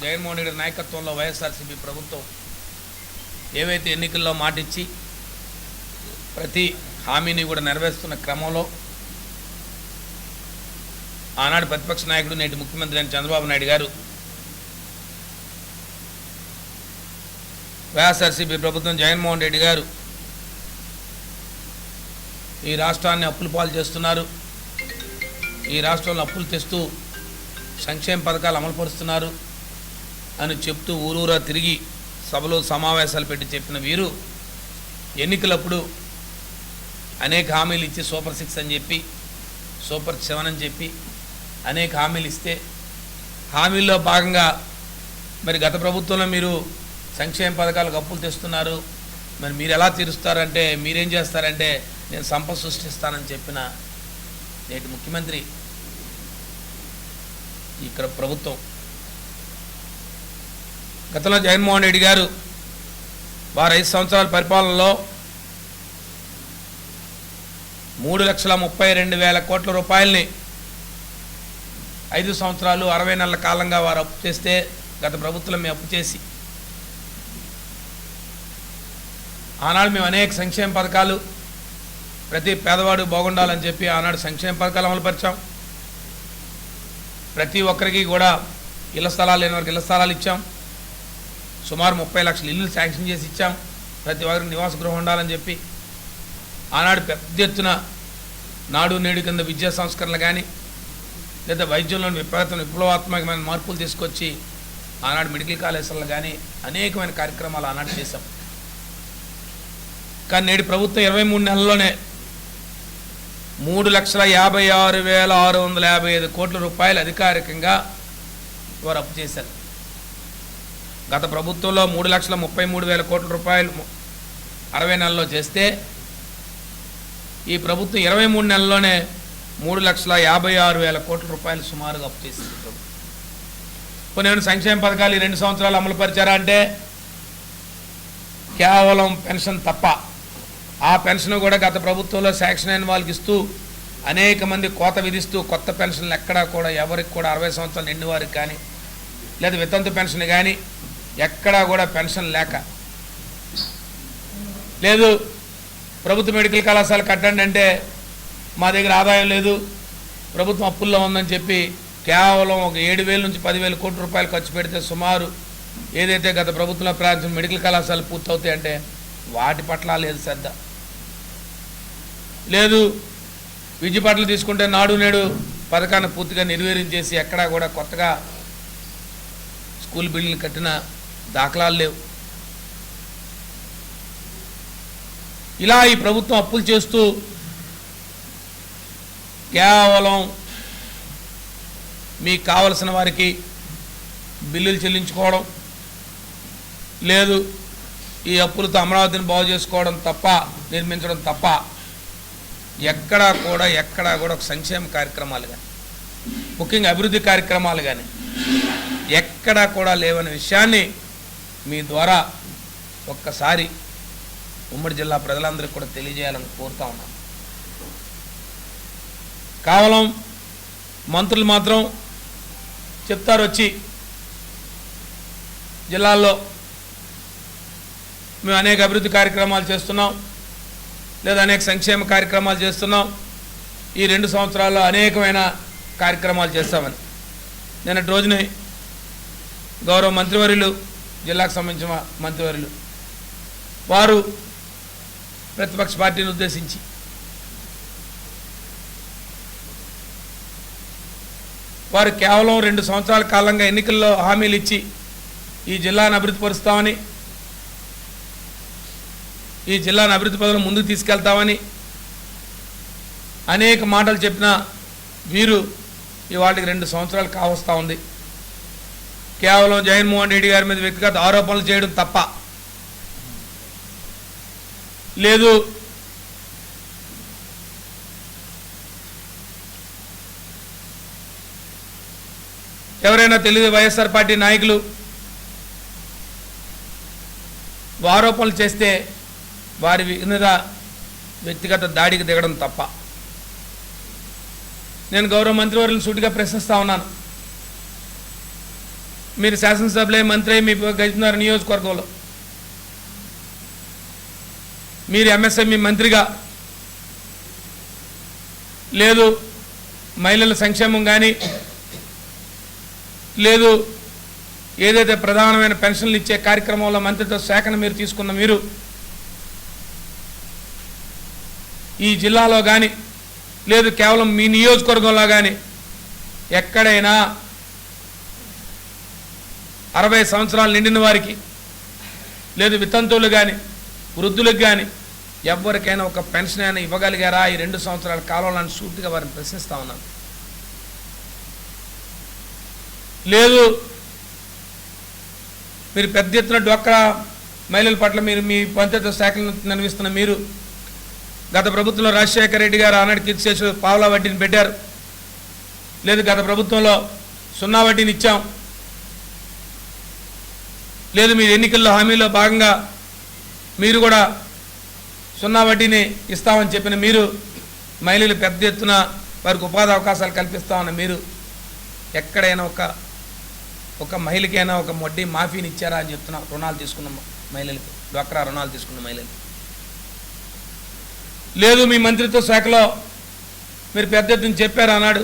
జగన్మోహన్ రెడ్డి నాయకత్వంలో వైఎస్ఆర్సీపీ ప్రభుత్వం ఏవైతే ఎన్నికల్లో మాటిచ్చి ప్రతి హామీని కూడా నెరవేరుస్తున్న క్రమంలో ఆనాడు ప్రతిపక్ష నాయకుడు నేటి ముఖ్యమంత్రి అయిన చంద్రబాబు నాయుడు గారు వైఎస్ఆర్సీపీ ప్రభుత్వం జగన్మోహన్ రెడ్డి గారు ఈ రాష్ట్రాన్ని అప్పుల పాలు చేస్తున్నారు, ఈ రాష్ట్రంలో అప్పులు తెస్తూ సంక్షేమ పథకాలు అమలుపరుస్తున్నారు అని చెప్తూ ఊరూరా తిరిగి సభలో సమావేశాలు పెట్టి చెప్పిన వీరు ఎన్నికలప్పుడు అనేక హామీలు ఇచ్చి సూపర్ 6 అని చెప్పి సూపర్ 7 అని చెప్పి అనేక హామీలు ఇస్తే హామీల్లో భాగంగా మరి గత ప్రభుత్వంలో మీరు సంక్షేమ పథకాలకు అప్పులు తెస్తున్నారు, మరి మీరు ఎలా తీరుస్తారంటే మీరేం చేస్తారంటే నేను సంపద సృష్టిస్తానని చెప్పిన నేటి ముఖ్యమంత్రి ఇక్కడ ప్రభుత్వం గతంలో జగన్మోహన్ రెడ్డి గారు వారు 5 సంవత్సరాల పరిపాలనలో 3,32,000 కోట్ల రూపాయలని 5 సంవత్సరాలు 60 నెలల కాలంగా వారు అప్పు చేస్తే గత ప్రభుత్వం మేము అప్పు చేసి ఆనాడు మేము అనేక సంక్షేమ పథకాలు ప్రతి పేదవాడు బాగుండాలని చెప్పి ఆనాడు సంక్షేమ పథకాలు అమలుపరిచాం. ప్రతి ఒక్కరికి కూడా ఇళ్ల స్థలాలు లేని వారికి ఇళ్ల స్థలాలు ఇచ్చాం. సుమారు 30 లక్షల ఇల్లు శాంక్షన్ చేసి ఇచ్చాం. ప్రతి ఒక్కరికి నివాస గృహం ఉండాలని చెప్పి ఆనాడు పెద్ద ఎత్తున నాడు నేడు కింద విద్యా సంస్కరణలు కానీ లేదా వైద్యంలోని విప్లవాత్మకమైన మార్పులు తీసుకొచ్చి ఆనాడు మెడికల్ కాలేజీలు కానీ అనేకమైన కార్యక్రమాలు ఆనాడు చేశాం. కానీ నేటి ప్రభుత్వం 23 నెలల్లోనే 3,56,655 కోట్ల రూపాయలు అధికారికంగా వారు అప్పు చేశారు. గత ప్రభుత్వంలో 3,33,000 కోట్ల రూపాయలు 60 నెలల్లో చేస్తే ఈ ప్రభుత్వం 23 నెలల్లోనే 3,56,000 కోట్ల రూపాయలు సుమారుగా అప్పు చేసింది. కొన్ని సంక్షేమ పథకాలు ఈ 2 సంవత్సరాలు అమలు పరిచారా అంటే కేవలం పెన్షన్ తప్ప, ఆ పెన్షన్ కూడా గత ప్రభుత్వంలో శాంక్షన్ అయిన వాళ్ళకి ఇస్తూ అనేక మంది కోత విధిస్తూ కొత్త పెన్షన్లు ఎక్కడా కూడా ఎవరికి కూడా 60 సంవత్సరాలు నిండి వారికి కానీ లేదా వితంతు పెన్షన్ కానీ ఎక్కడా కూడా పెన్షన్ లేక లేదు. ప్రభుత్వ మెడికల్ కళాశాల కట్టండి అంటే మా దగ్గర ఆదాయం లేదు, ప్రభుత్వం అప్పుల్లో ఉందని చెప్పి కేవలం ఒక 7,000 నుంచి 10,000 కోట్ల రూపాయలు ఖర్చు పెడితే సుమారు ఏదైతే గత ప్రభుత్వంలో ప్రారంభించిన మెడికల్ కళాశాలలు పూర్తవుతాయంటే వాటి పట్ల లేదు శ్రద్ధ లేదు. విద్య పట్ల తీసుకుంటే నాడు నేడు పథకాన్ని పూర్తిగా నిర్వీర్యం చేసి ఎక్కడా కూడా కొత్తగా స్కూల్ బిల్డింగ్లు కట్టిన దాఖలాలు లేవు. ఇలా ఈ ప్రభుత్వం అప్పులు చేస్తూ కేవలం మీకు కావలసిన వారికి బిల్లులు చెల్లించుకోవడం లేదు, ఈ అప్పులతో అమరావతిని బాగు చేసుకోవడం తప్ప, నిర్మించడం తప్ప ఎక్కడా కూడా ఒక సంక్షేమ కార్యక్రమాలు కానీ ముఖ్యంగా అభివృద్ధి కార్యక్రమాలు కానీ ఎక్కడా కూడా లేవనే విషయాన్ని మీ ద్వారా ఒక్కసారి ఉమ్మడి జిల్లా ప్రజలందరికీ కూడా తెలియజేయాలని కోరుతా ఉన్నాను. కేవలం మంత్రులు మాత్రం చెప్తారు వచ్చి జిల్లాల్లో మేము అనేక అభివృద్ధి కార్యక్రమాలు చేస్తున్నాం లేదా అనేక సంక్షేమ కార్యక్రమాలు చేస్తున్నాం, ఈ 2 సంవత్సరాల్లో అనేకమైన కార్యక్రమాలు చేస్తామని. నిన్నటి రోజునే గౌరవ మంత్రివర్యులు, జిల్లాకు సంబంధించిన మంత్రివర్యులు వారు ప్రతిపక్ష పార్టీని ఉద్దేశించి వారు కేవలం 2 సంవత్సరాల కాలంగా ఎన్నికల్లో హామీలు ఇచ్చి ఈ జిల్లాను అభివృద్ధి పరుస్తామని, ఈ జిల్లాను అభివృద్ధి పదంలో ముందుకు తీసుకెళ్తామని అనేక మాటలు చెప్పిన వీరు ఇవాళకి 2 సంవత్సరాలు కావస్తూ ఉంది. కేవలం జగన్మోహన్ రెడ్డి గారి మీద వ్యక్తిగత ఆరోపణలు చేయడం తప్ప లేదు. ఎవరైనా తెలియదు వైఎస్ఆర్ పార్టీ నాయకులు ఆరోపణలు చేస్తే వారి మీద వ్యక్తిగత దాడికి దిగడం తప్ప. నేను గౌరవ మంత్రివర్యులను సూటిగా ప్రశ్నిస్తా ఉన్నాను, మీరు శాసనసభలో మంత్రి మీ గజనగర్ నియోజకవర్గంలో మీరు ఎంఎస్ఎంఈ మంత్రిగా లేదు మహిళల సంక్షేమం కానీ లేదు ఏదైతే ప్రధానమైన పెన్షన్లు ఇచ్చే కార్యక్రమంలో మంత్రిత్వ శాఖను మీరు తీసుకున్న మీరు ఈ జిల్లాలో కానీ లేదు కేవలం మీ నియోజకవర్గంలో కానీ ఎక్కడైనా 60 సంవత్సరాలు నిండిన వారికి లేదు వితంతువులు కానీ వృద్ధులకు కానీ ఎవరికైనా ఒక పెన్షన్ అయినా ఇవ్వగలిగారా ఈ 2 సంవత్సరాల కాలంలో సూటిగా వారిని ప్రశ్నిస్తా ఉన్నాను. లేదు మీరు పెద్ద ఎత్తున డ్వాక్రా మహిళల పట్ల మీరు మీ మంత్రిత్వ శాఖలను నిర్వహిస్తున్న మీరు గత ప్రభుత్వంలో రాజశేఖర రెడ్డి గారు ఆనాడు కీర్తిశేషులు పావలా వడ్డీని పెట్టారు. లేదు గత ప్రభుత్వంలో 0 వడ్డీని ఇచ్చాం. లేదు మీరు ఎన్నికల్లో హామీలో భాగంగా మీరు కూడా 0 వడ్డీని ఇస్తామని చెప్పిన మీరు మహిళలు పెద్ద ఎత్తున వారికి ఉపాధి అవకాశాలు కల్పిస్తామని మీరు ఎక్కడైనా ఒక మహిళకైనా ఒక వడ్డీ మాఫీని ఇచ్చారా అని చెప్తున్నా. రుణాలు తీసుకున్న మహిళలకి డ్వాక్రా రుణాలు తీసుకున్న మహిళలు లేదు మీ మంత్రిత్వ శాఖలో మీరు పెద్ద ఎత్తున చెప్పారు అన్నాడు.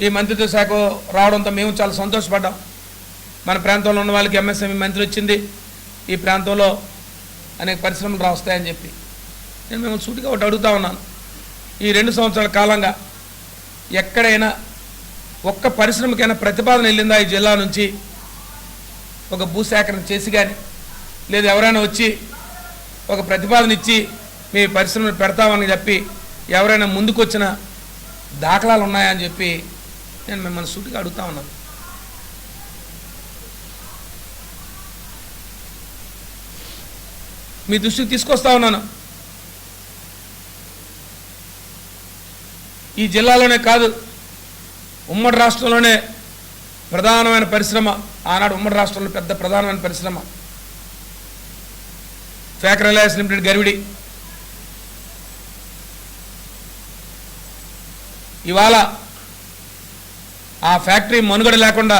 ఈ మంత్రిత్వ శాఖ రావడంతో మేము చాలా సంతోషపడ్డాం. మన ప్రాంతంలో ఉన్న వాళ్ళకి ఎంఎస్ఎంఈ మంత్రి వచ్చింది, ఈ ప్రాంతంలో అనేక పరిశ్రమలు రాస్తాయని చెప్పి నేను మిమ్మల్ని సూటిగా ఒకటి అడుగుతా ఉన్నాను. ఈ 2 సంవత్సరాల కాలంగా ఎక్కడైనా ఒక్క పరిశ్రమకైనా ప్రతిపాదన వెళ్ళిందా ఈ జిల్లా నుంచి? ఒక భూసేకరణ చేసి కానీ లేదు ఎవరైనా వచ్చి ఒక ప్రతిపాదన ఇచ్చి మీ పరిశ్రమను పెడతామని చెప్పి ఎవరైనా ముందుకు వచ్చిన దాఖలాలు ఉన్నాయని చెప్పి నేను మిమ్మల్ని సూటిగా అడుగుతా ఉన్నాను. మీ దృష్టికి తీసుకొస్తా ఉన్నాను. ఈ జిల్లాలోనే కాదు ఉమ్మడి రాష్ట్రంలోనే ప్రధానమైన పరిశ్రమ ఆనాడు ఉమ్మడి రాష్ట్రంలో పెద్ద ప్రధానమైన పరిశ్రమ ఫ్యాక్టరీ రిలయన్స్ లిమిటెడ్ గరివిడి. ఇవాళ ఆ ఫ్యాక్టరీ మనుగడ లేకుండా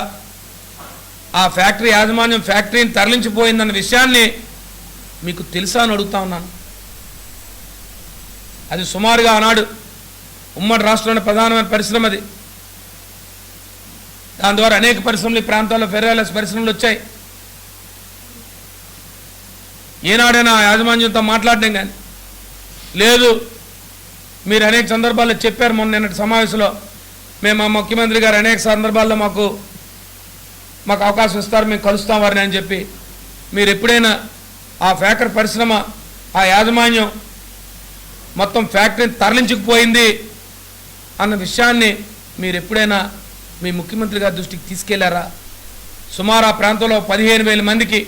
ఆ ఫ్యాక్టరీ యాజమాన్యం ఫ్యాక్టరీని తరలించిపోయిందన్న విషయాన్ని మీకు తెలుసా అని అడుగుతా ఉన్నాను. అది సుమారుగా ఆనాడు ఉమ్మడి రాష్ట్రంలోని ప్రధానమైన పరిశ్రమ అది. దాని ద్వారా అనేక పరిశ్రమలు ఈ ప్రాంతాల్లో ఫెర్రాలెస్ పరిశ్రమలు వచ్చాయి. ఏనాడైనా యాజమాన్యంతో మాట్లాడడం కానీ లేదు మీరు అనేక సందర్భాల్లో చెప్పారు. మొన్న నిన్నటి సమావేశంలో మేము మా ముఖ్యమంత్రి గారు అనేక సందర్భాల్లో మాకు అవకాశం ఇస్తారు, మేము కలుస్తాం వారిని అని చెప్పి మీరు ఎప్పుడైనా ఆ ఫ్యాక్టరీ పరిశ్రమ ఆ యాజమాన్యం మొత్తం ఫ్యాక్టరీని తరలించుకుపోయింది అన్న విషయాన్ని మీరు ఎప్పుడైనా మీ ముఖ్యమంత్రి గారి దృష్టికి తీసుకెళ్లారా? సుమారు ఆ ప్రాంతంలో 15,000 మందికి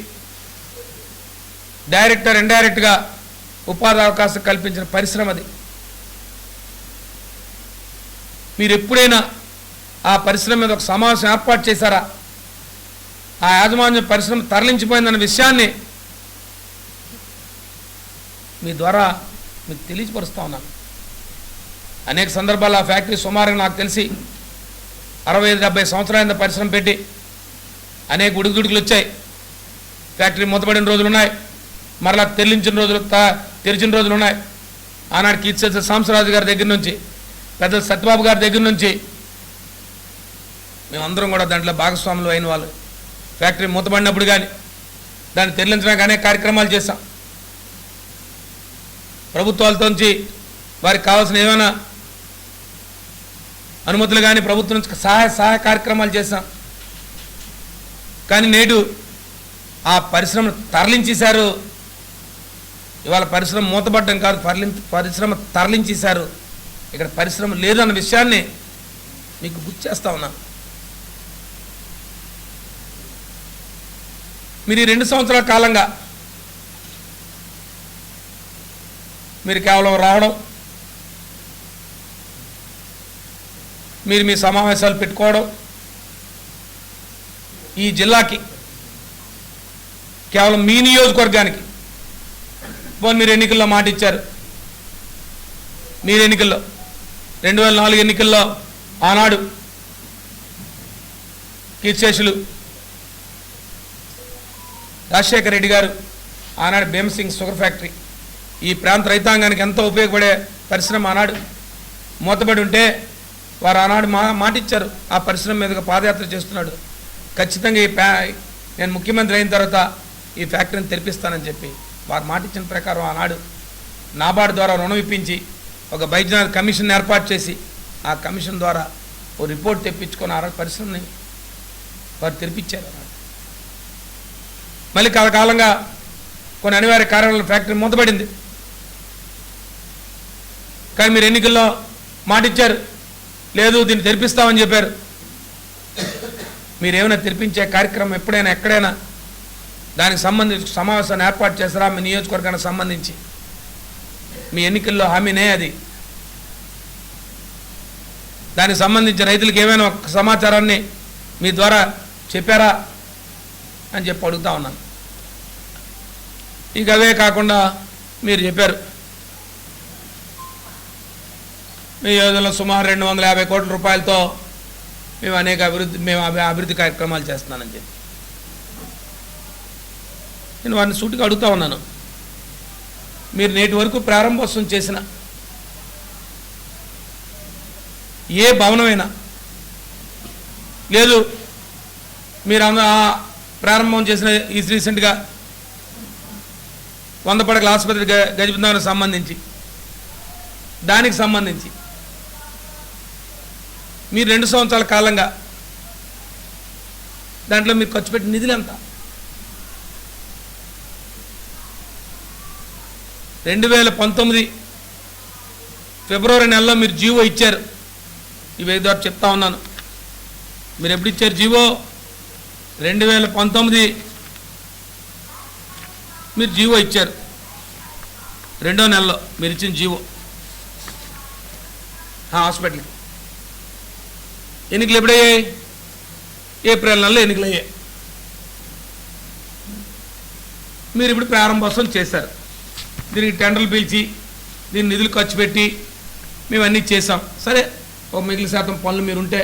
డైరెక్టర్ ఇండైరెక్ట్గా ఉపాధి అవకాశం కల్పించిన పరిశ్రమ అది. మీరు ఎప్పుడైనా ఆ పరిశ్రమ మీద ఒక సమావేశం ఏర్పాటు చేశారా? ఆ యాజమాన్యం పరిశ్రమ తరలించిపోయిందన్న విషయాన్ని మీ ద్వారా మీకు తెలియపరుస్తూ ఉన్నాను. అనేక సందర్భాల్లో ఆ ఫ్యాక్టరీ సుమారుగా నాకు తెలిసి 65-70 సంవత్సరాల పరిశ్రమ పెట్టి అనేక ఉడుకుదుడుకులు వచ్చాయి. ఫ్యాక్టరీ మూతపడిన రోజులు ఉన్నాయి, మరలా తెరిచిన రోజులు ఉన్నాయి. ఆనాడు కీర్తిశేషులు సాంబశివరాజు గారి దగ్గర నుంచి పెద్ద సత్యబాబు గారి దగ్గర నుంచి మేమందరం కూడా దాంట్లో భాగస్వాములు అయిన వాళ్ళు. ఫ్యాక్టరీ మూతపడినప్పుడు కానీ దాన్ని తెరలించడానికి అనేక కార్యక్రమాలు చేశాం. ప్రభుత్వాలతోంచి వారికి కావాల్సిన ఏమైనా అనుమతులు కానీ ప్రభుత్వం నుంచి సహాయ కార్యక్రమాలు చేశాం. కానీ నేడు ఆ పరిశ్రమను తరలించేశారు. ఇవాళ పరిశ్రమ మూతపడ్డం కాదు, పరిశ్రమ తరలించేశారు. ఇక్కడ పరిశ్రమ లేదన్న విషయాన్ని మీకు గుర్తు చేస్తా ఉన్నా. మీరు ఈ 2 సంవత్సరాల కాలంగా మీరు కేవలం రావడం, మీరు మీ సమావేశాలు పెట్టుకోవడం, ఈ జిల్లాకి కేవలం మీ నియోజకవర్గానికి మీరు ఎన్నికల్లో మాట ఇచ్చారు. మీరు ఎన్నికల్లో 2004 ఎన్నికల్లో ఆనాడు కీర్తిశేషులు రాజశేఖర రెడ్డి గారు ఆనాడు భీమసింగ్ షుగర్ ఫ్యాక్టరీ ఈ ప్రాంత రైతాంగానికి ఎంతో ఉపయోగపడే పరిశ్రమ ఆనాడు మూతబడి ఉంటే వారు ఆనాడు మాటిచ్చారు. ఆ పరిశ్రమ మీదుగా పాదయాత్ర చేస్తున్నాడు. ఖచ్చితంగా నేను ముఖ్యమంత్రి అయిన తర్వాత ఈ ఫ్యాక్టరీని తెరిపిస్తానని చెప్పి వారు మాటిచ్చిన ప్రకారం ఆనాడు నాబార్డు ద్వారా రుణం ఇప్పించి ఒక బైజ్నాథ్ కమిషన్ ఏర్పాటు చేసి ఆ కమిషన్ ద్వారా ఓ రిపోర్ట్ తెప్పించుకొని ఆ పరిశ్రమని వారు తెరిపించారు. మళ్ళీ కాలకాలంగా కొన్ని అనివార్య కారణాల ఫ్యాక్టరీ మూతపడింది. కానీ మీరు ఎన్నికల్లో మాటిచ్చారు, లేదు దీన్ని తెరిపిస్తామని చెప్పారు. మీరేమైనా తెరిపించే కార్యక్రమం ఎప్పుడైనా ఎక్కడైనా దానికి సంబంధించి సమావేశాన్ని ఏర్పాటు చేస్తారా? మీ నియోజకవర్గానికి సంబంధించి మీ ఎన్నికల్లో హామీనే అది. దానికి సంబంధించి రైతులకు ఏమైనా ఒక సమాచారాన్ని మీ ద్వారా చెప్పారా అని చెప్పి అడుగుతా ఉన్నాను. ఇక అవే కాకుండా మీరు చెప్పారు మీ యోజనలో సుమారు 250 కోట్ల రూపాయలతో మేము అనేక అభివృద్ధి కార్యక్రమాలు చేస్తున్నానని చెప్పి నేను వారిని సూటిగా అడుగుతా ఉన్నాను. మీరు నేటి వరకు ప్రారంభోత్సవం చేసిన ఏ భవనమైనా లేదు, మీరు ప్రారంభం చేసిన ఈ రీసెంట్గా 100 పడకల ఆసుపత్రి గజబిందానికి సంబంధించి దానికి సంబంధించి మీరు 2 సంవత్సరాల కాలంగా దాంట్లో మీరు ఖర్చు పెట్టిన నిధులు ఎంత? 2019 ఫిబ్రవరి నెలలో మీరు జీవో ఇచ్చారు. ఇవి ద్వారా చెప్తా ఉన్నాను. మీరు ఎప్పుడు ఇచ్చారు జీవో? 2019 మీరు జీవో ఇచ్చారు. 2వ నెలలో మీరు ఇచ్చిన జీవో హాస్పిటల్కి. ఎన్నికలు ఎప్పుడయ్యాయి? ఏప్రిల్ నెలలో ఎన్నికలు అయ్యాయి. మీరు ఇప్పుడు ప్రారంభోత్సవం చేశారు. దీనికి టెండర్లు పిలిచి దీన్ని నిధులు ఖర్చు పెట్టి మేము అన్నీ చేసాం. సరే, ఒక మిగిలిన శాతం పనులు మీరుంటే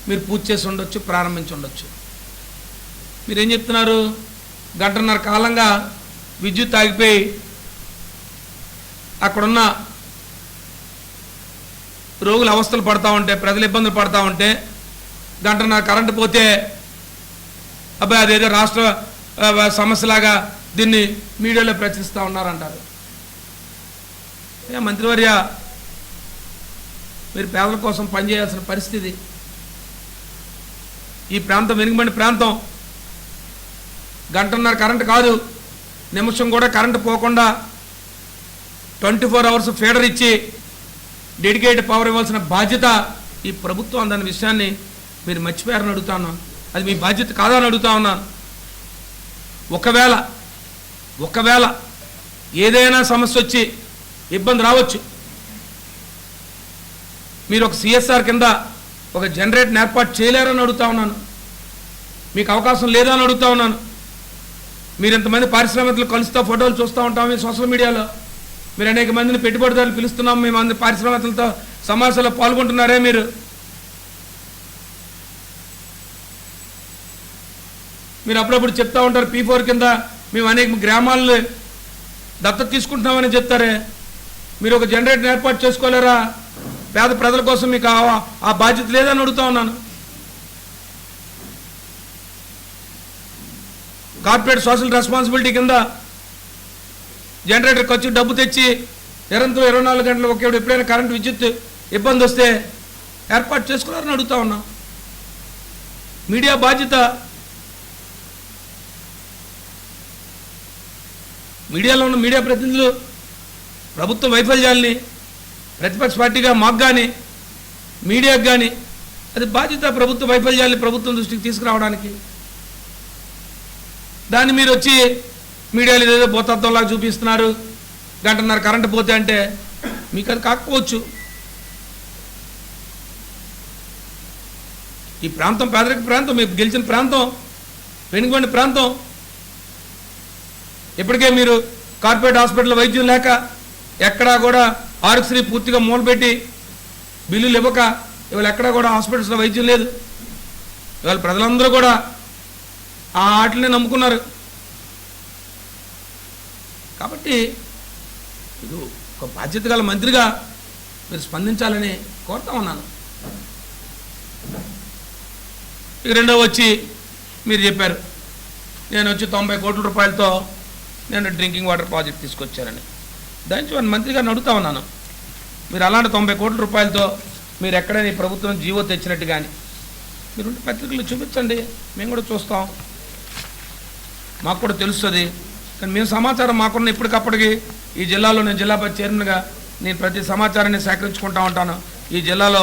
మీరు పూర్తి చేసి ఉండొచ్చు, ప్రారంభించి ఉండొచ్చు. మీరేం చెప్తున్నారు? 1.5 గంటల కాలంగా విద్యుత్ ఆగిపోయి అక్కడున్న రోగులు అవస్థలు పడతా ఉంటే, ప్రజలు ఇబ్బందులు పడతా ఉంటే 1.5 గంటల కరెంటు పోతే అబ్బాయి అదేదో రాష్ట్ర సమస్యలాగా దీన్ని మీడియాలో ప్రచురిస్తూ ఉన్నారంటారు. మంత్రివర్య, మీరు పేదల కోసం పనిచేయాల్సిన పరిస్థితి. ఈ ప్రాంతం వెనుకబడిన ప్రాంతం. 1.5 గంటల కరెంటు కాదు, నిమిషం కూడా కరెంటు పోకుండా 24 అవర్స్ ఫీడర్ ఇచ్చి డెడికేటెడ్ పవర్ ఇవ్వాల్సిన బాధ్యత ఈ ప్రభుత్వం అందన్న విషయాన్ని మీరు మర్చిపోయారని అడుగుతా ఉన్నాను. అది మీ బాధ్యత కాదని అడుగుతా ఉన్నాను. ఒకవేళ ఏదైనా సమస్య వచ్చి ఇబ్బంది రావచ్చు, మీరు ఒక సిఎస్ఆర్ కింద ఒక జనరేటర్ని ఏర్పాటు చేయలేరని అడుగుతా ఉన్నాను. మీకు అవకాశం లేదా అని అడుగుతా ఉన్నాను. మీరు ఎంతమంది పారిశ్రామికులు కలుస్తూ ఫోటోలు చూస్తూ ఉంటాం మీ సోషల్ మీడియాలో. మీరు అనేక మందిని పెట్టుబడిదారులు పిలుస్తున్నాం, మేము అందరి పారిశ్రామికులతో సమావేశాల్లో పాల్గొంటున్నారే. మీరు అప్పుడప్పుడు చెప్తా ఉంటారు P4 కింద మేము అనేక గ్రామాలను దత్తత తీసుకుంటున్నామని చెప్తారే. మీరు ఒక జనరేటర్ ఏర్పాటు చేసుకోలేరా? పేద ప్రజల కోసం మీకు ఆ బాధ్యత లేదని అడుగుతా ఉన్నాను. కార్పొరేట్ సోషల్ రెస్పాన్సిబిలిటీ కింద జనరేటర్ ఖర్చు డబ్బు తెచ్చి నిరంతరం 24 గంటలు ఎప్పుడైనా కరెంటు విద్యుత్ ఇబ్బంది వస్తే ఏర్పాటు చేసుకున్నారని అడుగుతా ఉన్నాం. మీడియా బాధ్యత. మీడియాలో ఉన్న మీడియా ప్రతినిధులు ప్రభుత్వ వైఫల్యాల్ని ప్రతిపక్ష పార్టీగా మాకు కానీ మీడియాకు కానీ అది బాధ్యత. ప్రభుత్వ వైఫల్యాల్ని ప్రభుత్వం దృష్టికి తీసుకురావడానికి దాన్ని మీరు వచ్చి మీడియాలో ఏదో భూతత్వంలాగా చూపిస్తున్నారు. 1.5 గంటల కరెంటు పోతే అంటే మీకు అది కాకపోవచ్చు. ఈ ప్రాంతం పేదరిక ప్రాంతం, మీకు గెలిచిన ప్రాంతం, వెనుకబడిన ప్రాంతం. ఇప్పటికే మీరు కార్పొరేట్ హాస్పిటల్ వైద్యం లేక ఎక్కడా కూడా ఆరోగ్యశ్రీ పూర్తిగా మూలపెట్టి బిల్లులు ఇవ్వక ఇవాళ ఎక్కడా కూడా హాస్పిటల్స్లో వైద్యం లేదు. ఇవాళ ప్రజలందరూ కూడా ఆ ఆటల్ని నమ్ముకున్నారు. కాబట్టి ఇది ఒక బాధ్యత గల మంత్రిగా మీరు స్పందించాలని కోరుతా ఉన్నాను. ఇక రెండో వచ్చి మీరు చెప్పారు నేను వచ్చి 90 కోట్ల రూపాయలతో నేను డ్రింకింగ్ వాటర్ ప్రాజెక్ట్ తీసుకొచ్చానని. దాని మంత్రి గారిని అడుగుతా ఉన్నాను, మీరు అలాంటి 90 కోట్ల రూపాయలతో మీరు ఎక్కడైనా ఈ ప్రభుత్వం జీవో తెచ్చినట్టు కానీ మీరు పత్రికలు చూపించండి, మేము కూడా చూస్తాం, మాకు కూడా తెలుస్తుంది. కానీ మేము సమాచారం మాకున్న ఇప్పటికప్పటికి ఈ జిల్లాలో నేను జిల్లా పరిషత్ చైర్మన్గా నేను ప్రతి సమాచారాన్ని సేకరించుకుంటూ ఉంటాను. ఈ జిల్లాలో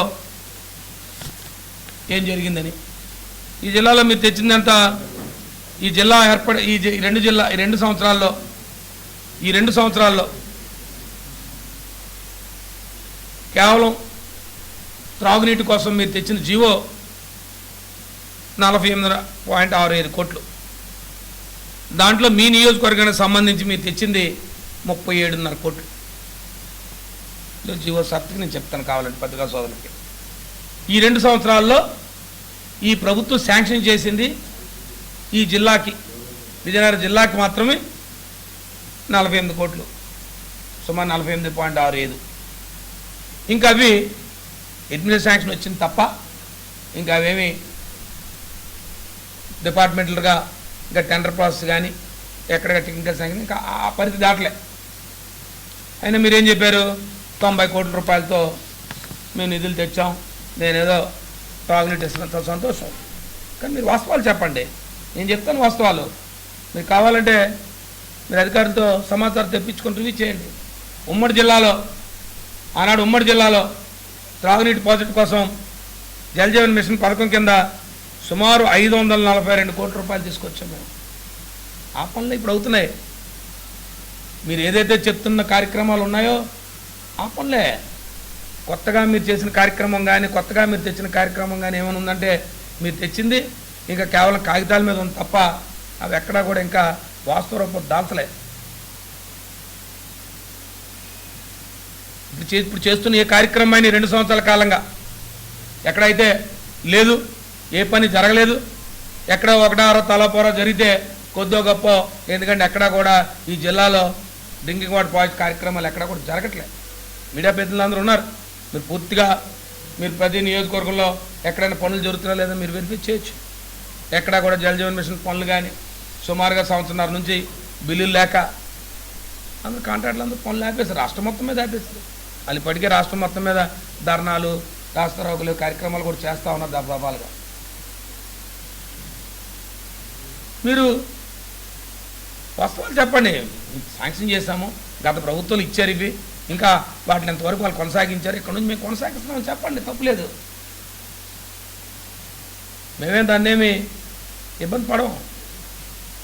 ఏం జరిగిందని, ఈ జిల్లాలో మీరు తెచ్చిందంత, ఈ జిల్లా ఏర్పడి ఈ రెండు సంవత్సరాల్లో కేవలం త్రాగునీటి కోసం మీరు తెచ్చిన జీవో 48.65 కోట్లు. దాంట్లో మీ నియోజకవర్గానికి సంబంధించి మీరు తెచ్చింది 37.5 కోట్లు. జీవో సర్టికి నేను చెప్తాను కావాలంటే పత్రికా సోదరులకి. ఈ 2 సంవత్సరాల్లో ఈ ప్రభుత్వం శాంక్షన్ చేసింది ఈ జిల్లాకి, విజయనగరం జిల్లాకి మాత్రమే 48 కోట్లు, సుమారు 48.65. ఇంకా అవి అడ్మినిస్ట్రేషన్ శాంక్షన్ వచ్చింది తప్ప ఇంకా అవేమి డిపార్ట్మెంటల్గా ఇంకా టెండర్ ప్రాసెస్ కానీ ఎక్కడ టెక్నికల్ శాంక్షన్ ఇంకా ఆ పరిధి దాటలే. అయినా మీరేం చెప్పారు, 90 కోట్ల రూపాయలతో మేము నిధులు తెచ్చాం, నేనేదో తాగునీటి ఇస్తున్నంత సంతోషం. కానీ మీరు వాస్తవాలు చెప్పండి, నేను చెప్తాను వాస్తవాలు. మీరు కావాలంటే మీరు అధికారులతో సమాచారం తెప్పించుకొని రివ్యూ చేయండి. ఆనాడు ఉమ్మడి జిల్లాలో త్రాగునీటి ప్రాజెక్టు కోసం జలజీవన్ మిషన్ పథకం కింద సుమారు 542 కోట్ల రూపాయలు తీసుకొచ్చాం మేము. ఆ పనులు ఇప్పుడు అవుతున్నాయి. మీరు ఏదైతే చెప్తున్న కార్యక్రమాలు ఉన్నాయో ఆ పనులే. కొత్తగా మీరు చేసిన కార్యక్రమం కానీ కొత్తగా మీరు తెచ్చిన కార్యక్రమం కానీ ఏమైనా ఉందంటే మీరు తెచ్చింది ఇంకా కేవలం కాగితాల మీద ఉంది తప్ప అవి ఎక్కడా కూడా ఇంకా వాస్తవ రూపం దాల్చలే. ఇప్పుడు చేస్తున్న ఏ కార్యక్రమాన్ని 2 సంవత్సరాల కాలంగా ఎక్కడైతే లేదు, ఏ పని జరగలేదు, ఎక్కడ ఒకటారో తలపోరో జరిగితే కొద్దో గొప్ప, ఎందుకంటే ఎక్కడా కూడా ఈ జిల్లాలో డ్రింకింగ్ వాటర్ ప్రాజెక్ట్ కార్యక్రమాలు ఎక్కడా కూడా జరగట్లేదు. మీడియా పెద్దలందరూ ఉన్నారు, మీరు పూర్తిగా మీరు ప్రతి నియోజకవర్గంలో ఎక్కడైనా పనులు జరుగుతున్నా లేదా మీరు వెరిఫై చేయొచ్చు. ఎక్కడా కూడా జలజీవన్ మిషన్ పనులు కానీ సుమారుగా 1.5 సంవత్సరాల నుంచి బిల్లులు లేక అందరూ కాంట్రాక్టులు అందరూ పనులు ఆపేస్తారు, రాష్ట్రం మొత్తం మీద ఆపేస్తారు. వాళ్ళు ఇప్పటికే రాష్ట్రం మొత్తం మీద ధర్నాలు, రాస్తారోకులు కార్యక్రమాలు కూడా చేస్తూ ఉన్నారు దఫాలుగా. మీరు వాస్తవాలు చెప్పండి, శాంక్షన్ చేశాము, గత ప్రభుత్వాలు ఇచ్చారు ఇవి, ఇంకా వాటిని ఎంతవరకు వాళ్ళు కొనసాగించారు, ఇక్కడ నుంచి మేము కొనసాగిస్తున్నామని చెప్పండి, తప్పులేదు. మేమేం దాన్నేమి ఇబ్బంది పడము.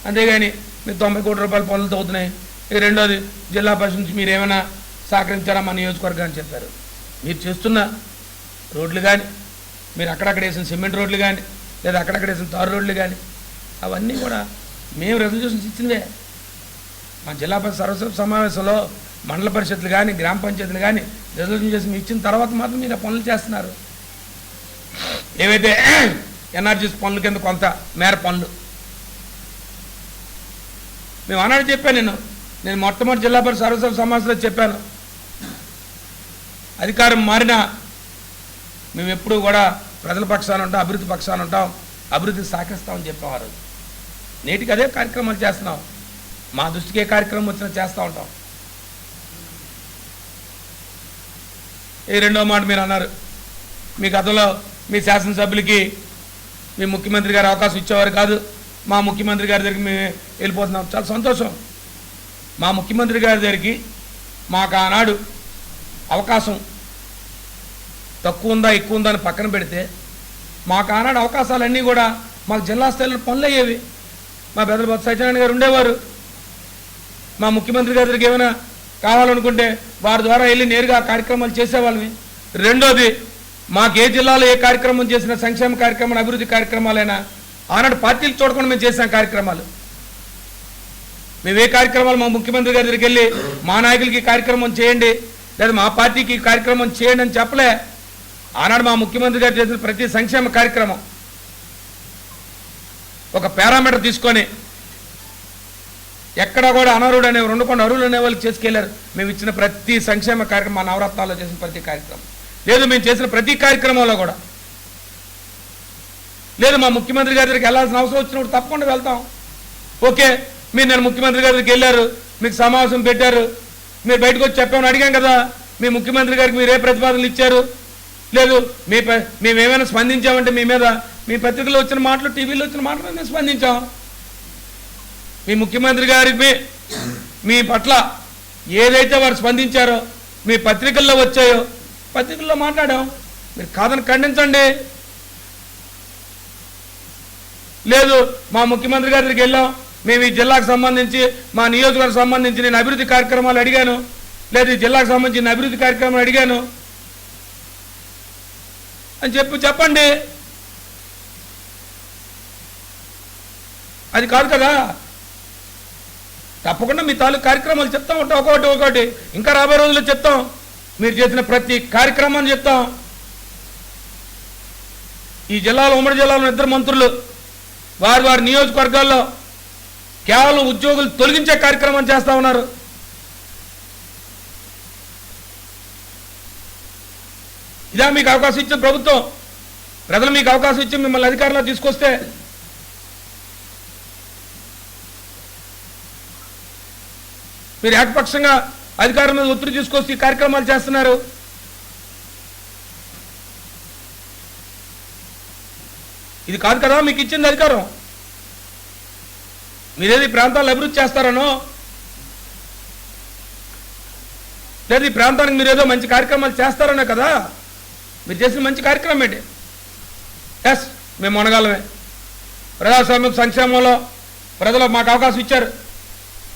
అంతేగాని మీరు 90 కోట్ల రూపాయల పనులతో అవుతున్నాయి. ఇక రెండోది జిల్లా పరిషత్ నుంచి మీరు ఏమైనా సహకరించారా మా నియోజకవర్గాన్ని చెప్పారు. మీరు చేస్తున్న రోడ్లు కానీ, మీరు అక్కడక్కడ వేసిన సిమెంట్ రోడ్లు కానీ, లేదా అక్కడక్కడ వేసిన తారు రోడ్లు కానీ అవన్నీ కూడా మేము రెజల్యూషన్స్ ఇచ్చినవే. మా జిల్లా పరిషత్ సర్వసభ్య సమావేశంలో మండల పరిషత్లు కానీ గ్రామ పంచాయతీలు కానీ రెజల్యూషన్ చేసి మీరు ఇచ్చిన తర్వాత మాత్రం మీరు ఆ పనులు చేస్తున్నారు. ఏవైతే ఎన్ఆర్జీస్ పనుల కింద కొంత మేర పనులు మేము ఆనాడు చెప్పాను. నేను మొట్టమొదటి జిల్లా పరిషత్ సర్వసభ్య సమావేశంలో చెప్పాను, అధికారం మారినా మేము ఎప్పుడూ కూడా ప్రజల పక్షాన ఉంటాం, అభివృద్ధి పక్షాన ఉంటాం, అభివృద్ధికి సహకరిస్తామని చెప్పేవారు. నేటికి అదే కార్యక్రమాలు చేస్తున్నాం. మా దృష్టికి ఏ కార్యక్రమం వచ్చినా చేస్తూ ఉంటాం. ఈ రెండో మాట మీరు అన్నారు, మీ గతంలో మీ శాసనసభ్యులకి మీ ముఖ్యమంత్రి గారు అవకాశం ఇచ్చేవారు కాదు, మా ముఖ్యమంత్రి గారి దగ్గరికి మేము వెళ్ళిపోతున్నాం. చాలా సంతోషం. మా ముఖ్యమంత్రి గారి దగ్గరికి మాకు ఆనాడు అవకాశం తక్కువ ఉందా ఎక్కువ ఉందా అని పక్కన పెడితే మాకు ఆనాడు అవకాశాలన్నీ కూడా మాకు జిల్లా స్థాయిలో పనులు అయ్యేవి. మా పెద్దల సత్యనారాయణ గారు ఉండేవారు. మా ముఖ్యమంత్రి గారి దగ్గరికి ఏమైనా కావాలనుకుంటే వారి ద్వారా వెళ్ళి నేరుగా కార్యక్రమాలు చేసేవాళ్ళని. రెండోది, మాకు ఏ జిల్లాలో ఏ కార్యక్రమం చేసినా, సంక్షేమ కార్యక్రమాలు, అభివృద్ధి కార్యక్రమాలైనా ఆనాడు పార్టీలు చూడకుండా మేము చేసాం కార్యక్రమాలు. మేము ఏ కార్యక్రమాలు మా ముఖ్యమంత్రి గారి దగ్గరికి వెళ్ళి మా నాయకులకి కార్యక్రమం చేయండి లేదా మా పార్టీకి కార్యక్రమం చేయండి అని చెప్పలే. ఆనాడు మా ముఖ్యమంత్రి గారు చేసిన ప్రతి సంక్షేమ కార్యక్రమం ఒక పారామీటర్ తీసుకొని ఎక్కడ కూడా అనర్హుడు అనే రెండుకొండ అర్హులు అనే వాళ్ళు చేసుకెళ్లారు. మేము ఇచ్చిన ప్రతి సంక్షేమ కార్యక్రమం, మా నవరత్నాల్లో చేసిన ప్రతి కార్యక్రమం లేదు, మేము చేసిన ప్రతి కార్యక్రమంలో కూడా లేదు. మా ముఖ్యమంత్రి గారి దగ్గరికి వెళ్ళాల్సిన అవసరం వచ్చినప్పుడు తప్పకుండా వెళ్తాం. ఓకే, మీరు నేను ముఖ్యమంత్రి గారి దగ్గరికి వెళ్ళారు, మీకు సమావేశం పెట్టారు, మీరు బయటకు వచ్చి చెప్పామని అడిగాం కదా, మీ ముఖ్యమంత్రి గారికి మీరు ఏ ప్రతిపాదనలు ఇచ్చారు? లేదు, మేమేమైనా స్పందించామంటే మీ మీద మీ పత్రికలో వచ్చిన మాటలు, టీవీలో వచ్చిన మాటలు మేము స్పందించాం. మీ ముఖ్యమంత్రి గారికి మీ పట్ల ఏదైతే వారు స్పందించారో మీ పత్రికల్లో వచ్చాయో పత్రికల్లో మాట్లాడాం. మీరు కాదని ఖండించండి. లేదు, మా ముఖ్యమంత్రి గారి దగ్గరికి వెళ్ళాం, మేము ఈ జిల్లాకు సంబంధించి మా నియోజకవర్గం సంబంధించి నేను అభివృద్ధి కార్యక్రమాలు అడిగాను, లేదు ఈ జిల్లాకు సంబంధించిన అభివృద్ధి కార్యక్రమాలు అడిగాను అని చెప్పండి. అది కాదు కదా. తప్పకుండా మీ తాలూకు కార్యక్రమాలు చెప్తాం, ఒకటి ఇంకా రాబోయే రోజుల్లో చెప్తాం. మీరు చేసిన ప్రతి కార్యక్రమాన్ని చెప్తాం. ఈ జిల్లాలో, ఉమ్మడి జిల్లాలో 2 మంత్రులు వారి వారి నియోజకవర్గాల్లో కేవలం ఉద్యోగులు తొలగించే కార్యక్రమం చేస్తూ ఉన్నారు. ఇదా మీకు అవకాశం ఇచ్చిన ప్రభుత్వం? ప్రజలు మీకు అవకాశం ఇచ్చి మిమ్మల్ని అధికారంలో తీసుకొస్తే మీరు ఏకపక్షంగా అధికారం మీద ఒత్తిడి తీసుకొచ్చి ఈ కార్యక్రమాలు చేస్తున్నారు. ఇది కాదు కదా మీకు ఇచ్చింది అధికారం. మీరేది ప్రాంతాలను అభివృద్ధి చేస్తారనో, లేదు ఈ ప్రాంతానికి మీరు ఏదో మంచి కార్యక్రమాలు చేస్తారనే కదా మీరు చేసిన మంచి కార్యక్రమం ఏంటి? ఎస్, మేము మొనగాలమే. ప్రజాస్వామ్య సంక్షేమంలో ప్రజలు మాకు అవకాశం ఇచ్చారు.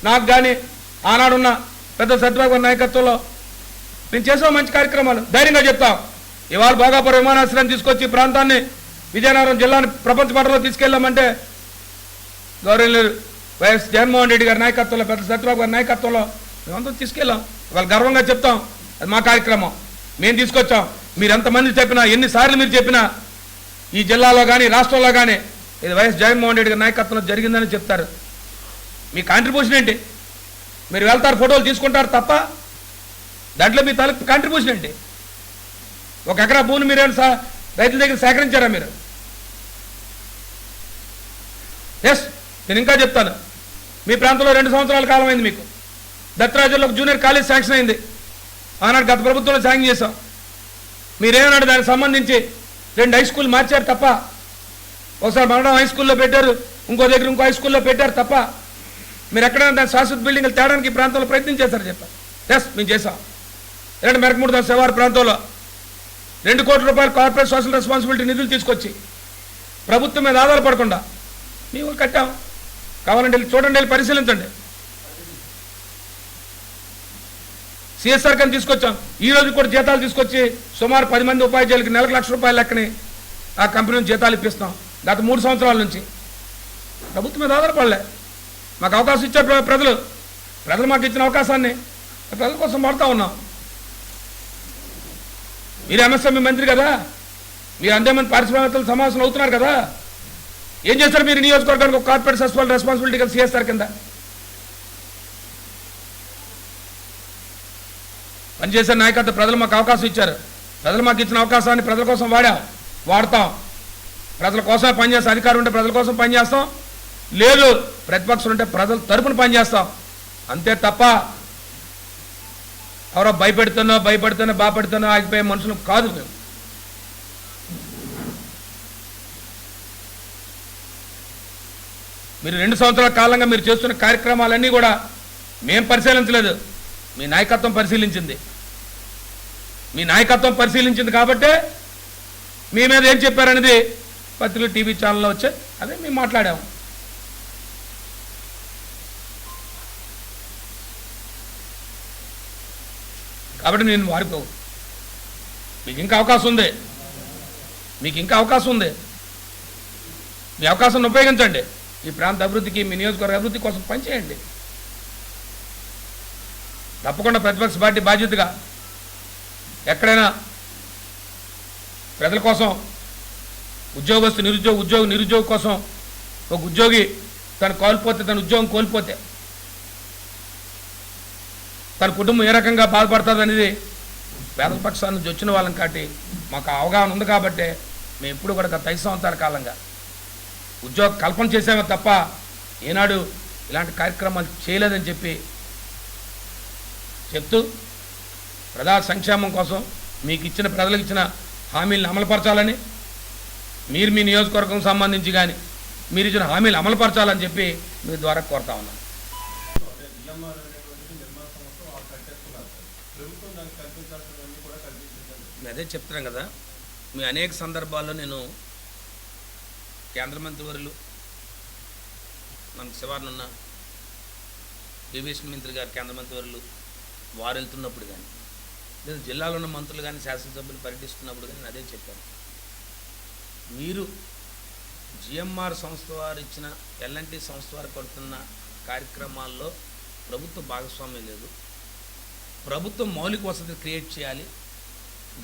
నాకు కానీ ఆనాడున్న పెద్ద సత్యబాబు నాయకత్వంలో మేము చేసాం మంచి కార్యక్రమాలు. ధైర్యంగా చెప్తాం. ఇవాళ భోగాపురం విమానాశ్రయం తీసుకొచ్చి ప్రాంతాన్ని, విజయనగరం జిల్లాని ప్రపంచ పటంలో తీసుకెళ్ళామంటే గౌరవనీయులు వైఎస్ జగన్మోహన్ రెడ్డి గారి నాయకత్వంలో, పెద్ద సత్యబాబు గారి నాయకత్వంలో మేమంతా తీసుకెళ్ళాం. వాళ్ళు గర్వంగా చెప్తాం, అది మా కార్యక్రమం, మేము తీసుకొచ్చాం. మీరు ఎంతమంది చెప్పినా, ఎన్నిసార్లు మీరు చెప్పినా ఈ జిల్లాలో కానీ రాష్ట్రంలో కానీ ఇది వైఎస్ జగన్మోహన్ రెడ్డి గారి నాయకత్వంలో జరిగిందని చెప్తారు. మీ కాంట్రిబ్యూషన్ ఏంటి? మీరు వెళ్తారు, ఫోటోలు తీసుకుంటారు తప్ప దాంట్లో మీ తాలూకు కాంట్రిబ్యూషన్ ఏంటి? 1 ఎకరా భూమిని మీరు రైతుల దగ్గర సేకరించారా మీరు? ఎస్, నేను ఇంకా చెప్తాను. మీ ప్రాంతంలో 2 సంవత్సరాల కాలం అయింది. మీకు దత్తరాజుల్లో జూనియర్ కాలేజ్ శాంక్షన్ అయింది. ఆనాడు గత ప్రభుత్వంలో శాంక్షన్ చేశాం. మీరేమన్నాడు దానికి సంబంధించి 2 హై స్కూల్ మార్చారు తప్ప, ఒకసారి మండలం హై స్కూల్లో పెట్టారు, ఇంకో దగ్గర ఇంకో హై స్కూల్లో పెట్టారు తప్ప మీరు ఎక్కడైనా దాని శాశ్వత బిల్డింగ్లు తేడానికి ఈ ప్రాంతంలో ప్రయత్నం చేశారు చెప్పారు. ఎస్, మేము చేసాం. మెరకమూడు శివారు ప్రాంతంలో 2 కోట్ల రూపాయలు కార్పొరేట్ సోషల్ రెస్పాన్సిబిలిటీ నిధులు తీసుకొచ్చి ప్రభుత్వం మీద ఆధారపడకుండా మేము కట్టాం. కావాలంటే చూడండి, వెళ్ళి పరిశీలించండి. సిఎస్ఆర్ కింద తీసుకొచ్చాం. ఈ రోజు కూడా జీతాలు తీసుకొచ్చి సుమారు 10 మంది ఉపాధ్యాయులకి నెలకు ₹1,00,000 లెక్కని ఆ కంపెనీ నుంచి జీతాలు ఇప్పిస్తాం. గత 3 సంవత్సరాల నుంచి ప్రభుత్వం మీద ఆధారపడలే. మాకు అవకాశం ఇచ్చారు ప్రజలు మాకు ఇచ్చిన అవకాశాన్ని ప్రజల కోసం వాడుతూ ఉన్నాం. మీరు ఎంఎస్ఎంఈ మంత్రి కదా, మీరు అంతేమంది పారిశ్రామికవేత్తలు సమావేశం అవుతున్నారు కదా, ఏం చేస్తారు మీరు? నియోజకవర్గానికి ఒక కార్పొరేట్ సోషల్ రెస్పాన్సిబిలిటీ కింద సిఎస్ఆర్ కింద పనిచేసే నాయకత్వం. ప్రజలు మాకు అవకాశం ఇచ్చారు. ప్రజలు మాకు ఇచ్చిన అవకాశాన్ని ప్రజల కోసం వాడతాం. ప్రజల కోసమే పనిచేస్తాం. అధికారం ఉంటే ప్రజల కోసం పనిచేస్తాం, లేదు ప్రతిపక్షం ఉంటే ప్రజల తరపున పనిచేస్తాం. అంతే తప్ప ఎవరో భయపెడుతున్నా ఆగిపోయే మనుషులు కాదు మేము. మీరు 2 సంవత్సరాల కాలంగా మీరు చేస్తున్న కార్యక్రమాలన్నీ కూడా మేము పరిశీలించలేదు, మీ నాయకత్వం పరిశీలించింది. మీ నాయకత్వం పరిశీలించింది కాబట్టే మీ మీద ఏం చెప్పారనేది పత్రికలు, టీవీ ఛానల్లో వచ్చే అదే మేము మాట్లాడాము. కాబట్టి నేను వారిపోవు. మీకు ఇంకా అవకాశం ఉంది. మీ అవకాశాన్ని ఉపయోగించండి. ఈ ప్రాంత అభివృద్ధికి, మీ నియోజకవర్గ అభివృద్ధి కోసం పనిచేయండి. తప్పకుండా ప్రతిపక్ష పార్టీ బాధ్యతగా ఎక్కడైనా ప్రజల కోసం, ఉద్యోగ నిరుద్యోగ కోసం ఒక ఉద్యోగి తను కోల్పోతే, తన ఉద్యోగం కోల్పోతే తన కుటుంబం ఏ రకంగా బాధపడుతుంది అనేది పేదల పక్షాల నుంచి వచ్చిన వాళ్ళం కాబట్టి మాకు అవగాహన ఉంది. కాబట్టి మేము ఎప్పుడు కూడా గత 5 సంవత్సరాల కాలంగా ఉద్యోగ కల్పన చేసామే తప్ప ఏనాడు ఇలాంటి కార్యక్రమాలు చేయలేదని చెప్తూ ప్రజా సంక్షేమం కోసం మీకు ఇచ్చిన, ప్రజలకు ఇచ్చిన హామీలను అమలుపరచాలని, మీరు మీ నియోజకవర్గం సంబంధించి కానీ మీరు ఇచ్చిన హామీలు అమలుపరచాలని చెప్పి మీ ద్వారా కోరుతా ఉన్నాను. అదే చెప్తున్నాను కదా, మీ అనేక సందర్భాల్లో నేను కేంద్ర మంత్రివర్యులు మనకు శివార్ను ఉన్న ఏవియేషన్ మంత్రి గారు, కేంద్ర మంత్రివర్యులు వారు వెళ్తున్నప్పుడు కానీ, లేదా జిల్లాలో ఉన్న మంత్రులు కానీ శాసనసభ్యులు పర్యటిస్తున్నప్పుడు కానీ అదే చెప్పాను. మీరు జిఎంఆర్ సంస్థ వారు ఇచ్చిన, ఎల్ఎన్టీ సంస్థ వారు కొడుతున్న కార్యక్రమాల్లో ప్రభుత్వ భాగస్వామ్యం లేదు. ప్రభుత్వం మౌలిక వసతులు క్రియేట్ చేయాలి.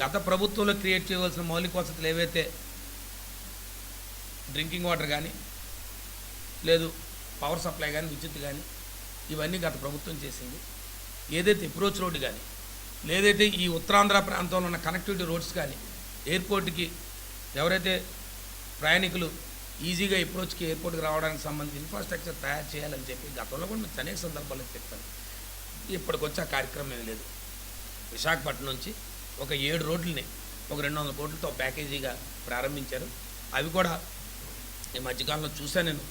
గత ప్రభుత్వంలో క్రియేట్ చేయవలసిన మౌలిక వసతులు ఏవైతే డ్రింకింగ్ వాటర్ కానీ, లేదు పవర్ సప్లై కానీ, విద్యుత్ కానీ, ఇవన్నీ గత ప్రభుత్వం చేసింది. ఏదైతే అప్రోచ్ రోడ్డు కానీ, లేదైతే ఈ ఉత్తరాంధ్ర ప్రాంతంలో ఉన్న కనెక్టివిటీ రోడ్స్ కానీ, ఎయిర్పోర్ట్కి ఎవరైతే ప్రయాణికులు ఈజీగా అప్రోచ్కి ఎయిర్పోర్ట్కి రావడానికి సంబంధించి ఇన్ఫ్రాస్ట్రక్చర్ తయారు చేయాలని చెప్పి గతంలో కూడా నేను అనేక సందర్భాల్లో చెప్పాను. ఇప్పటికొచ్చి ఆ కార్యక్రమం ఏం లేదు. విశాఖపట్నం నుంచి ఒక 7 రోడ్లని ఒక 200 కోట్లతో ప్యాకేజీగా ప్రారంభించారు. అవి కూడా ఈ మధ్యకాలంలో చూశాను నేను.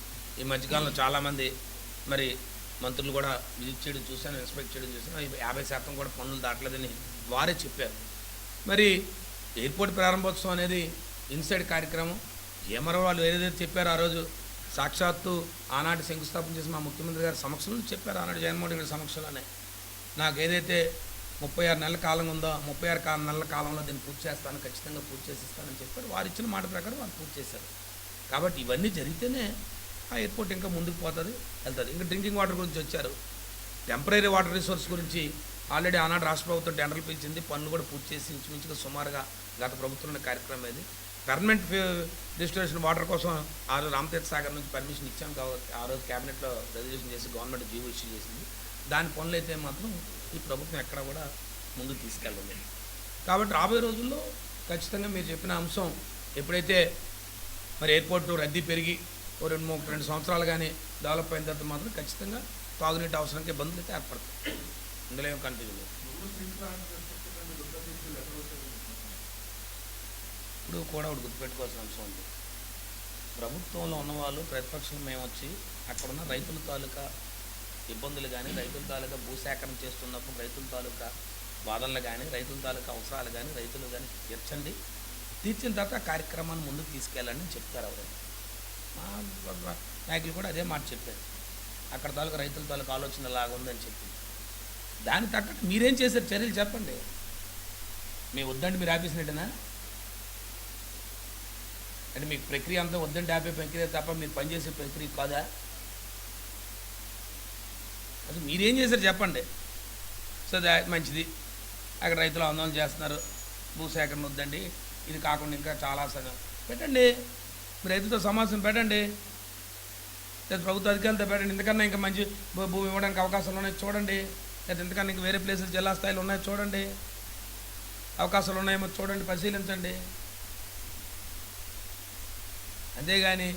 ఈ మధ్యకాలంలో చాలామంది మరి మంత్రులు కూడా విజిట్ చేయడం చూశాను, ఇన్స్పెక్ట్ చేయడం చూశాను. 50% కూడా పనులు దాటలేదని వారే చెప్పారు. మరి ఎయిర్పోర్ట్ ప్రారంభోత్సవం అనేది ఇన్సైడ్ కార్యక్రమం. ఏమరో వాళ్ళు ఏదైతే చెప్పారో ఆ రోజు సాక్షాత్తు ఆనాటి శంకుస్థాపన చేసి మా ముఖ్యమంత్రి గారి సమక్షంలో చెప్పారు, ఆనాడు జగన్మోహన్ రెడ్డి గారి సమక్షంలోనే. నాకు ఏదైతే 36 నెలల కాలం ఉందో 36 నెలల కాలంలో దీన్ని పూర్తి చేస్తాను, ఖచ్చితంగా పూర్తి చేసిస్తానని చెప్పారు. వారు ఇచ్చిన మాట ప్రకారం వాళ్ళు పూర్తి చేశారు. కాబట్టి ఇవన్నీ జరిగితేనే ఆ ఎయిర్పోర్ట్ ఇంకా ముందుకు పోతుంది, వెళ్తుంది. ఇంకా డ్రింకింగ్ వాటర్ గురించి వచ్చారు. టెంపరీ వాటర్ రిసోర్స్ గురించి ఆల్రెడీ ఆనాడు రాష్ట్ర ప్రభుత్వం టెండర్లు పిలిచింది, పనులు కూడా పూర్తి చేసి ఇంచుమించుగా సుమారుగా గత ప్రభుత్వంలో కార్యక్రమం ఇది. పర్మనెంట్ డిస్టిలేషన్ వాటర్ కోసం ఆ రోజు రామతీర్థ సాగర్ నుంచి పర్మిషన్ ఇచ్చాం కాబట్టి ఆ రోజు క్యాబినెట్లో రెజల్యూషన్ చేసి గవర్నమెంట్ జీవో ఇష్యూ చేసింది. దాని పనులు అయితే మాత్రం ఈ ప్రభుత్వం ఎక్కడ కూడా ముందుకు తీసుకెళ్ళలేదు. కాబట్టి రాబోయే రోజుల్లో ఖచ్చితంగా మీరు చెప్పిన అంశం ఎప్పుడైతే మరి ఎయిర్పోర్టు రద్దీ పెరిగి 2 సంవత్సరాలు కానీ డెవలప్ అయిన తర్వాత మాత్రం ఖచ్చితంగా తాగునీటి అవసరానికి ఇబ్బందులు అయితే ఏర్పడతాయి. ఇందులో ఏం కన్ఫ్యూజన్ లేదు. ఇప్పుడు కూడా ఒకటి గుర్తుపెట్టుకోవాల్సిన అంశం ఉంది. ప్రభుత్వంలో ఉన్నవాళ్ళు, ప్రతిపక్షం మేము వచ్చి అక్కడున్న రైతుల తాలూకా ఇబ్బందులు కానీ, రైతుల తాలూకా భూసేకరణ చేస్తున్నప్పుడు రైతుల తాలూకా వాదనలు కానీ, రైతుల తాలూకా అవసరాలు కానీ, రైతులు కానీ తీర్చండి, తీర్చిన తర్వాత ఆ కార్యక్రమాన్ని ముందుకు తీసుకెళ్ళండి అని చెప్తారు. ఎవరైనా మా నాయకులు కూడా అదే మాట చెప్పారు. అక్కడ తాలూకా రైతుల తాలూకా ఆలోచన లాగుందని చెప్పి దానికి తగ్గట్టు మీరేం చేశారు చర్యలు చెప్పండి. మీ వద్దంటే మీరు ఆపేసినట్టేనా? అంటే మీకు ప్రక్రియ అంతా వద్దంటే ఆపే ప్రక్రియ తప్ప మీరు పనిచేసే ప్రక్రియ కాదా? అది మీరేం చేశారు చెప్పండి. సో మంచిది, అక్కడ రైతులు ఆందోళన చేస్తున్నారు, భూసేకరణ వద్దండి, ఇది కాకుండా ఇంకా చాలా సగం పెట్టండి, మీరు రైతులతో సమావేశం పెట్టండి, లేదా ప్రభుత్వ అధికారులతో పెట్టండి. ఇంతకన్నా ఇంకా మంచి భూమి ఇవ్వడానికి అవకాశాలు ఉన్నాయి చూడండి, లేదా ఇంతకన్నా ఇంకా వేరే ప్లేసులు జిల్లా స్థాయిలో ఉన్నాయో చూడండి, అవకాశాలు ఉన్నాయేమో చూడండి, పరిశీలించండి. అంతేగాని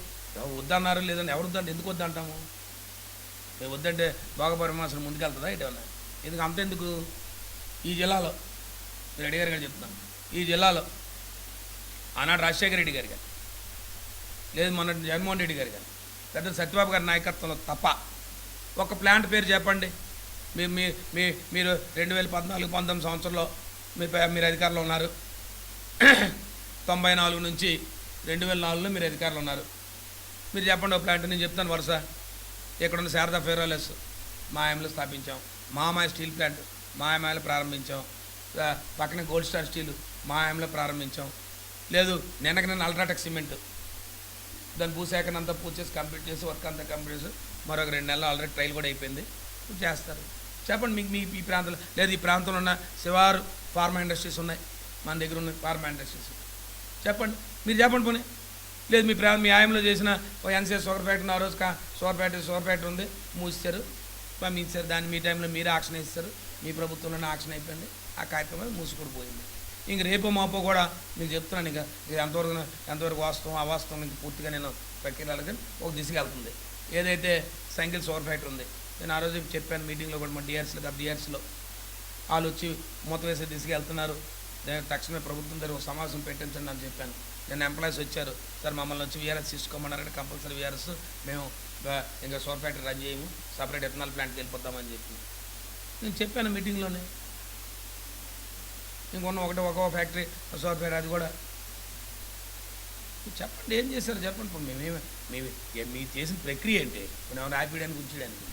వద్దన్నారు లేదండి, ఎవరు వద్దంటే ఎందుకు వద్దంటాము? మేము వద్దంటే బాగా పరిమాణం ముందుకెళ్తుందా ఇటేమన్నా? ఎందుకు అంతెందుకు? ఈ జిల్లాలో మీరు అడిగారు కానీ చెప్తున్నాను, ఈ జిల్లాలో ఆనాడు రాజశేఖర రెడ్డి గారు కానీ, లేదు మొన్న జగన్మోహన్ రెడ్డి గారు కానీ, పెద్ద సత్యబాబు గారి నాయకత్వంలో తప్ప ఒక ప్లాంట్ పేరు చెప్పండి. మీరు 2014-19 సంవత్సరంలో మీరు అధికారంలో ఉన్నారు. 94 నుంచి 2004లో మీరు అధికారులు ఉన్నారు. మీరు చెప్పండి ఒక ప్లాంట్. నేను చెప్తాను వరుస. ఇక్కడున్న శారదా ఫెరోలెస్ మాయమలో స్థాపించాం, మామాయ స్టీల్ ప్లాంట్ మాయమాయలో ప్రారంభించాం, పక్కన గోల్డ్ స్టార్ స్టీల్ మాయమలో ప్రారంభించాం. లేదు నిన్న అల్ట్రాటెక్ సిమెంట్ దాని భూసేకరణ అంతా పూర్తి చేసి కంప్లీట్ చేసి వర్క్ అంతా కంప్లీట్ చేసి మరొక 2 నెలలు ఆల్రెడీ ట్రయల్ కూడా అయిపోయింది, చేస్తారు. చెప్పండి మీకు మీ ఈ ప్రాంతంలో, లేదు ఈ ప్రాంతంలో ఉన్న శివారు ఫార్మా ఇండస్ట్రీస్ ఉన్నాయి, మన దగ్గర ఉన్న ఫార్మా ఇండస్ట్రీస్ చెప్పండి, మీరు చెప్పండి పోనీ. లేదు మీ ఆయంలో చేసిన ఎన్సీఎస్ షుగర్ ఫ్యాక్టరీ ఆ రోజు షుగర్ ఫ్యాక్టరీ ఉంది, మూసారు, పంపించారు. దాన్ని మీ టైంలో మీరే ఆక్షన్ ఇస్తారు, మీ ప్రభుత్వంలోనే ఆక్షన్ అయిపోయింది, ఆ కార్యక్రమం మూసుకుని పోయింది. ఇంక రేపో మాపో కూడా మీకు చెప్తున్నాను, ఇంకా ఎంతవరకు వాస్తవం అవాస్తవం ఇంక పూర్తిగా నేను ప్రక్రియలు కానీ ఒక దిశగా వెళ్తుంది. ఏదైతే సైకిల్ షుగర్ ఫ్యాక్టరీ ఉంది, నేను ఆ రోజు చెప్పాను మీటింగ్లో కూడా, మన డిఆర్సీలో వాళ్ళు వచ్చి మూత వేసే దిశగా వెళ్తున్నారు, తక్షణమే ప్రభుత్వం దగ్గర ఒక సమావేశం పెట్టించండి అని చెప్పాను. నేను ఎంప్లాయీస్ వచ్చారు, సార్ మమ్మల్ని వచ్చి వీఆర్ఎస్ తీసుకోమన్నారంటే కంపల్సరీ వీఆర్ఎస్ మేము ఇంకా షుగర్ ఫ్యాక్టరీ రన్ చేయము, సపరేట్ ఎథనాల్ ప్లాంట్కి వెళ్ళిపోతామని చెప్పి నేను చెప్పాను మీటింగ్లోనే. ఇంకొన్న ఒక ఫ్యాక్టరీ షుగర్ ఫ్యాక్టరీ అది కూడా చెప్పండి, ఏం చేశారు చెప్పండి. ఇప్పుడు మీరు చేసిన ప్రక్రియ ఏంటి, మేము ఆపేయడానికి ఉంచడానికి